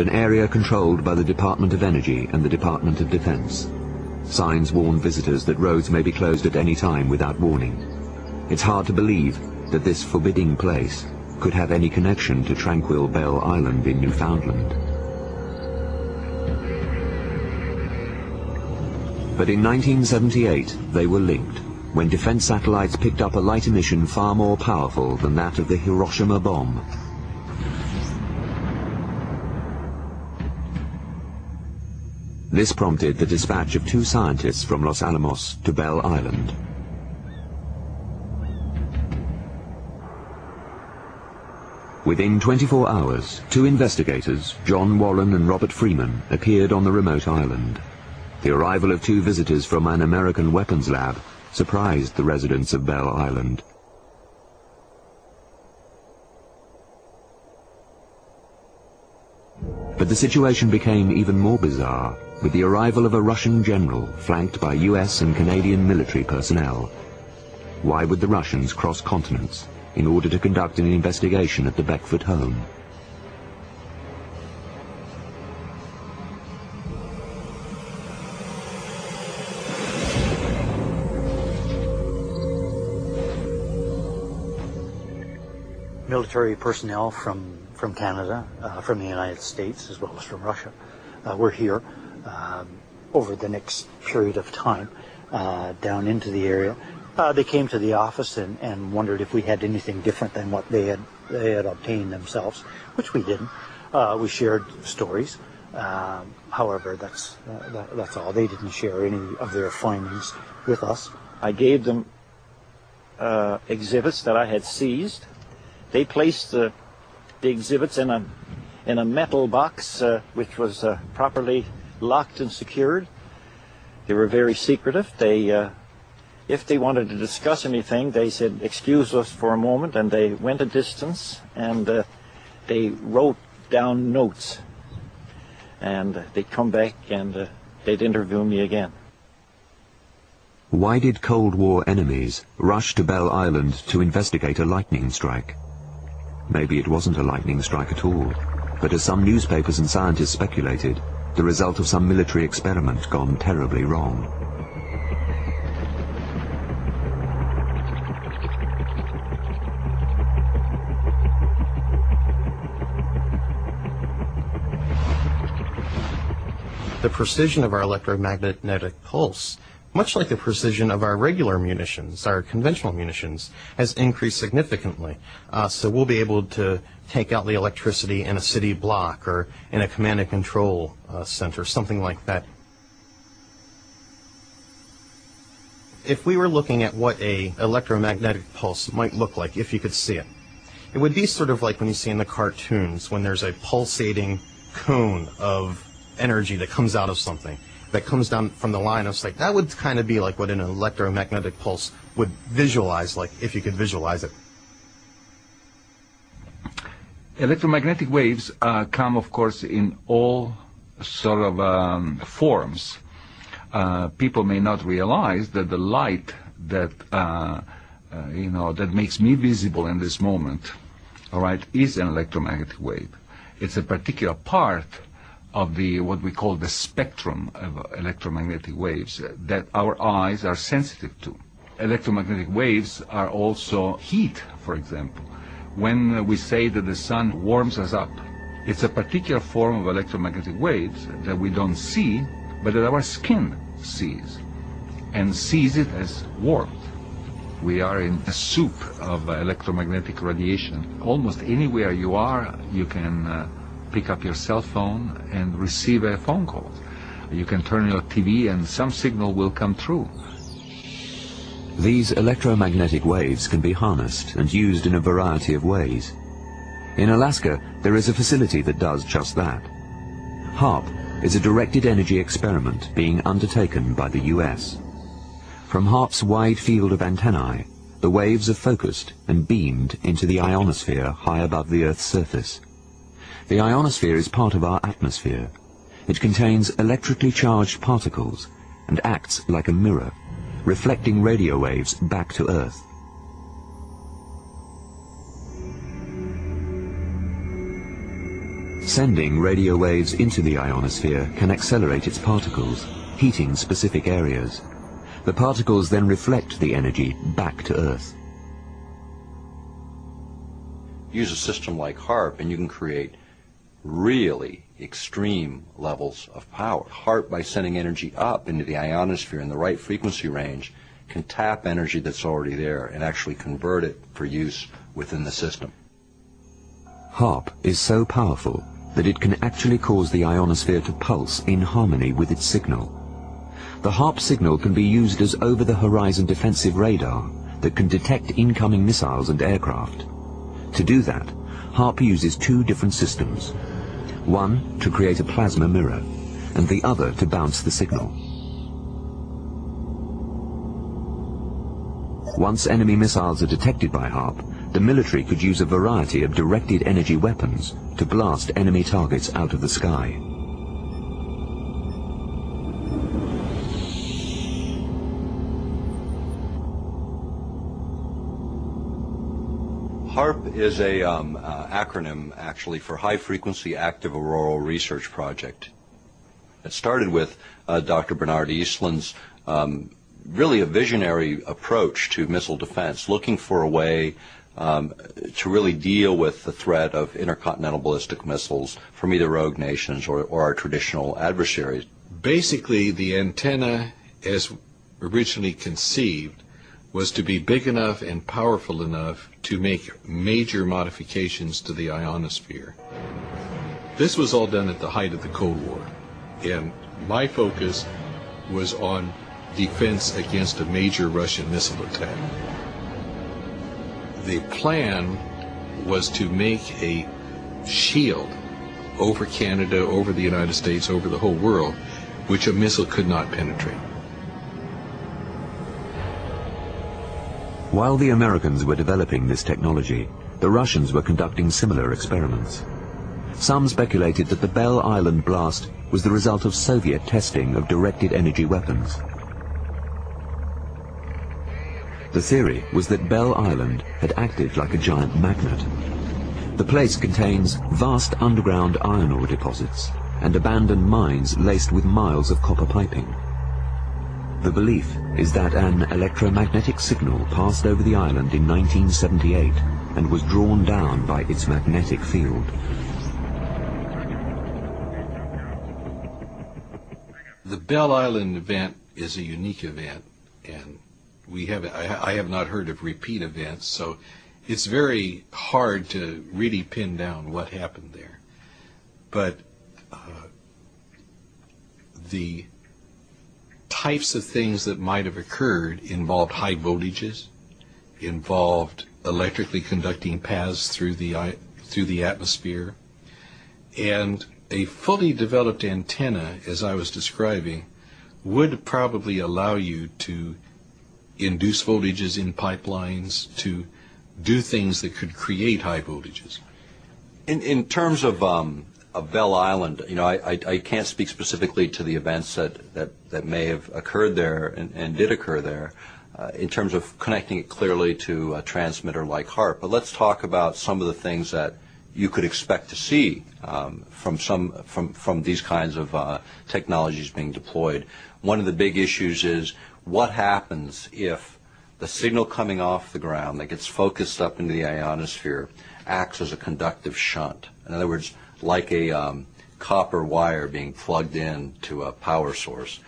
an area controlled by the Department of Energy and the Department of Defense. Signs warn visitors that roads may be closed at any time without warning. It's hard to believe that this forbidding place could have any connection to tranquil Belle Island in Newfoundland. But in 1978, they were linked, when defense satellites picked up a light emission far more powerful than that of the Hiroshima bomb. This prompted the dispatch of 2 scientists from Los Alamos to Belle Island. Within 24 hours, 2 investigators, John Warren and Robert Freeman, appeared on the remote island. The arrival of 2 visitors from an American weapons lab surprised the residents of Belle Island. But the situation became even more bizarre with the arrival of a Russian general flanked by US and Canadian military personnel. Why would the Russians cross continents in order to conduct an investigation at the Beckford home? Military personnel from Canada, from the United States, as well as from Russia, were here over the next period of time down into the area. They came to the office and wondered if we had anything different than what they had obtained themselves, which we didn't. We shared stories. However, that's all. They didn't share any of their findings with us. I gave them exhibits that I had seized. They placed the exhibits in a metal box which was properly locked and secured. They were very secretive. If they wanted to discuss anything, they said, "Excuse us for a moment," and they went a distance and they wrote down notes. And they'd come back and they'd interview me again. Why did Cold War enemies rush to Belle Island to investigate a lightning strike? Maybe it wasn't a lightning strike at all, but as some newspapers and scientists speculated, the result of some military experiment gone terribly wrong. The precision of our electromagnetic pulse, much like the precision of our regular munitions, our conventional munitions, has increased significantly. So we'll be able to take out the electricity in a city block or in a command and control center, something like that. If we were looking at what an electromagnetic pulse might look like, if you could see it, it would be sort of like when you see in the cartoons when there's a pulsating cone of energy that comes out of something, that comes down from the line of sight. That would kind of be like what an electromagnetic pulse would visualize, like if you could visualize it. Electromagnetic waves come, of course, in all sort of forms. People may not realize that the light that that makes me visible in this moment, all right, is an electromagnetic wave. It's a particular part of the what we call the spectrum of electromagnetic waves that our eyes are sensitive to. Electromagnetic waves are also heat, for example. When we say that the sun warms us up, it's a particular form of electromagnetic waves that we don't see, but that our skin sees, and sees it as warmth. We are in a soup of electromagnetic radiation. Almost anywhere you are, you can pick up your cell phone and receive a phone call. You can turn your TV and some signal will come through. These electromagnetic waves can be harnessed and used in a variety of ways. In Alaska, there is a facility that does just that. HAARP is a directed energy experiment being undertaken by the US. From HAARP's wide field of antennae, the waves are focused and beamed into the ionosphere high above the Earth's surface. The ionosphere is part of our atmosphere. It contains electrically charged particles and acts like a mirror, reflecting radio waves back to Earth. Sending radio waves into the ionosphere can accelerate its particles, heating specific areas. The particles then reflect the energy back to Earth. Use a system like HAARP and you can create really extreme levels of power. HAARP, by sending energy up into the ionosphere in the right frequency range, can tap energy that's already there and actually convert it for use within the system. HAARP is so powerful that it can actually cause the ionosphere to pulse in harmony with its signal. The HAARP signal can be used as over-the-horizon defensive radar that can detect incoming missiles and aircraft. To do that, HAARP uses two different systems. One to create a plasma mirror, and the other to bounce the signal. Once enemy missiles are detected by HAARP, the military could use a variety of directed energy weapons to blast enemy targets out of the sky. HAARP is a acronym actually for High Frequency Active Auroral Research Project. It started with Dr. Bernard Eastland's really a visionary approach to missile defense, looking for a way to really deal with the threat of intercontinental ballistic missiles from either rogue nations or our traditional adversaries. Basically, the antenna, as originally conceived, was to be big enough and powerful enough to make major modifications to the ionosphere. This was all done at the height of the Cold War, and my focus was on defense against a major Russian missile attack. The plan was to make a shield over Canada, over the United States, over the whole world, which a missile could not penetrate. While the Americans were developing this technology, the Russians were conducting similar experiments. Some speculated that the Belle Island blast was the result of Soviet testing of directed energy weapons. The theory was that Belle Island had acted like a giant magnet. The place contains vast underground iron ore deposits and abandoned mines laced with miles of copper piping. The belief is that an electromagnetic signal passed over the island in 1978 and was drawn down by its magnetic field. The Belle Island event is a unique event, and I have not heard of repeat events, so it's very hard to really pin down what happened there. But the types of things that might have occurred involved high voltages, involved electrically conducting paths through the atmosphere, and a fully developed antenna, as I was describing, would probably allow you to induce voltages in pipelines, to do things that could create high voltages. In terms of Belle Island, you know, I can't speak specifically to the events that may have occurred there and did occur there in terms of connecting it clearly to a transmitter like HAARP. But let's talk about some of the things that you could expect to see from these kinds of technologies being deployed. One of the big issues is what happens if the signal coming off the ground that gets focused up into the ionosphere acts as a conductive shunt. In other words, like a copper wire being plugged in to a power source.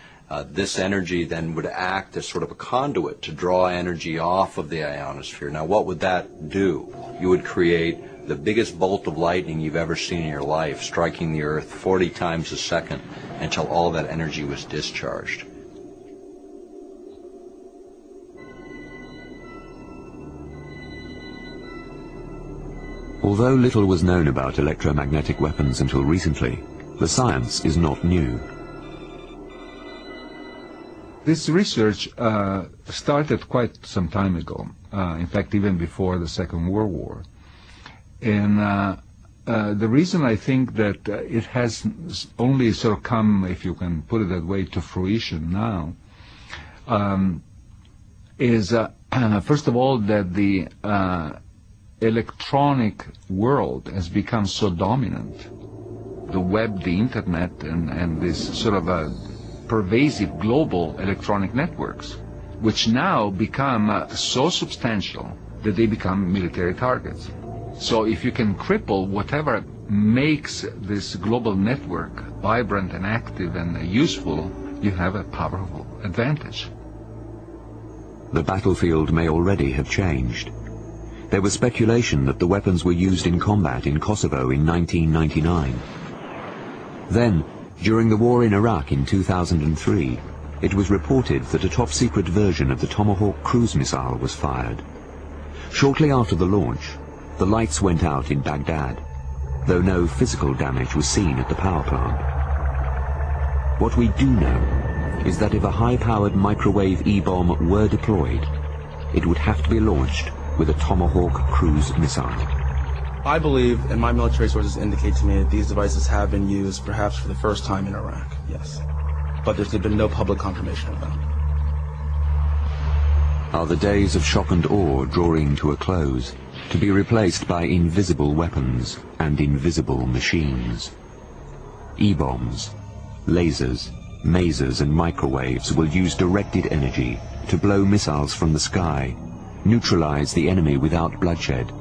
This energy then would act as sort of a conduit to draw energy off of the ionosphere. Now, what would that do? You would create the biggest bolt of lightning you've ever seen in your life, striking the Earth 40 times a second until all that energy was discharged. Although little was known about electromagnetic weapons until recently, the science is not new. This research started quite some time ago, in fact even before the Second World War. And the reason I think that it has only sort of come, if you can put it that way, to fruition now, is first of all that the electronic world has become so dominant the web, the internet, and this sort of a pervasive global electronic networks, which now become so substantial that they become military targets. So if you can cripple whatever makes this global network vibrant and active and useful, you have a powerful advantage. The battlefield may already have changed. There was speculation that the weapons were used in combat in Kosovo in 1999. Then, during the war in Iraq in 2003, it was reported that a top-secret version of the Tomahawk cruise missile was fired. Shortly after the launch, the lights went out in Baghdad, though no physical damage was seen at the power plant. What we do know is that if a high-powered microwave E-bomb were deployed, it would have to be launched with a Tomahawk cruise missile. I believe, and my military sources indicate to me, that these devices have been used perhaps for the first time in Iraq, yes. But there's been no public confirmation of that. Are the days of shock and awe drawing to a close, to be replaced by invisible weapons and invisible machines? E-bombs, lasers, masers and microwaves will use directed energy to blow missiles from the sky, neutralize the enemy without bloodshed,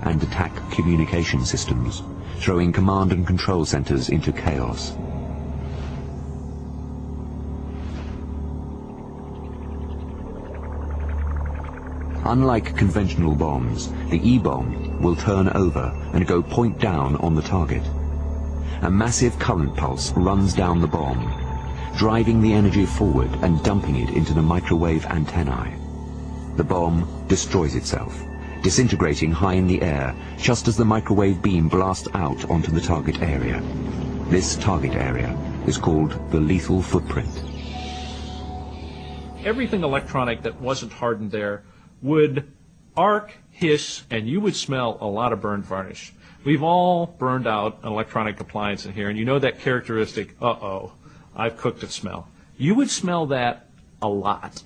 and attack communication systems, throwing command and control centers into chaos. Unlike conventional bombs, the E-bomb will turn over and go point down on the target. A massive current pulse runs down the bomb, driving the energy forward and dumping it into the microwave antennae. The bomb destroys itself, disintegrating high in the air just as the microwave beam blasts out onto the target area. This target area is called the lethal footprint. Everything electronic that wasn't hardened there would arc, hiss, and you would smell a lot of burned varnish. We've all burned out an electronic appliance in here, and you know that characteristic, uh-oh, I've cooked it smell. You would smell that a lot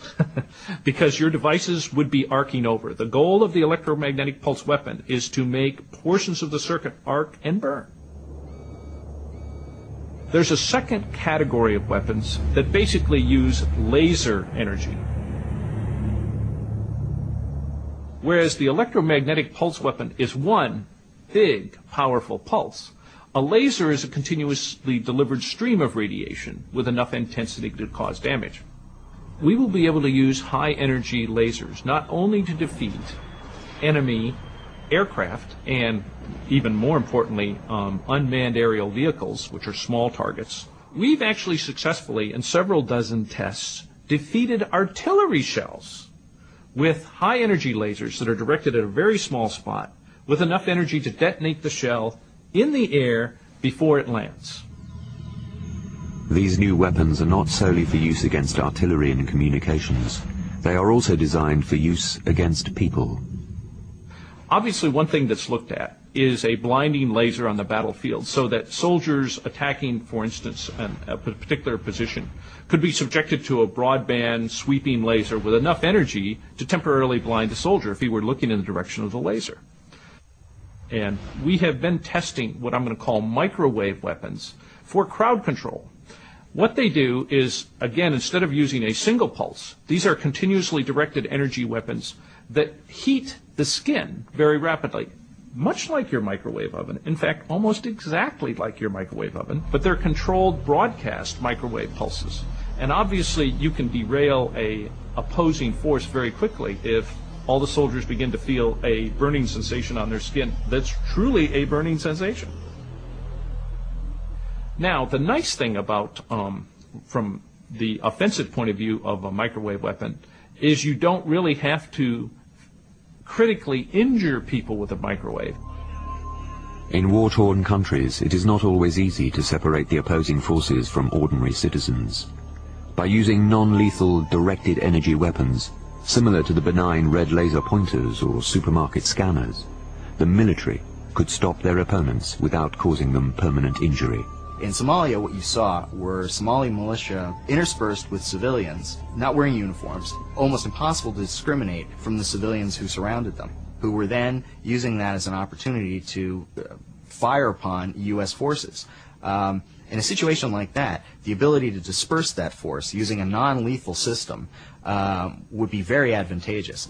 because your devices would be arcing over. The goal of the electromagnetic pulse weapon is to make portions of the circuit arc and burn. There's a second category of weapons that basically use laser energy. Whereas the electromagnetic pulse weapon is one big, powerful pulse, a laser is a continuously delivered stream of radiation with enough intensity to cause damage. We will be able to use high-energy lasers not only to defeat enemy aircraft and, even more importantly, unmanned aerial vehicles, which are small targets. We've actually successfully, in several dozen tests, defeated artillery shells with high-energy lasers that are directed at a very small spot with enough energy to detonate the shell in the air before it lands. These new weapons are not solely for use against artillery and communications. They are also designed for use against people. Obviously, one thing that's looked at is a blinding laser on the battlefield so that soldiers attacking, for instance, a particular position could be subjected to a broadband sweeping laser with enough energy to temporarily blind the soldier if he were looking in the direction of the laser. And we have been testing what I'm going to call microwave weapons for crowd control. What they do is, again, instead of using a single pulse, these are continuously directed energy weapons that heat the skin very rapidly, much like your microwave oven. In fact, almost exactly like your microwave oven, but they're controlled broadcast microwave pulses. And obviously, you can derail a opposing force very quickly if all the soldiers begin to feel a burning sensation on their skin. That's truly a burning sensation. Now, the nice thing about, from the offensive point of view of a microwave weapon, is you don't really have to critically injure people with a microwave. In war-torn countries, it is not always easy to separate the opposing forces from ordinary citizens. By using non-lethal directed energy weapons, similar to the benign red laser pointers or supermarket scanners, the military could stop their opponents without causing them permanent injury. In Somalia, what you saw were Somali militia interspersed with civilians, not wearing uniforms, almost impossible to discriminate from the civilians who surrounded them, who were then using that as an opportunity to fire upon U.S. forces. In a situation like that, the ability to disperse that force using a non-lethal system would be very advantageous.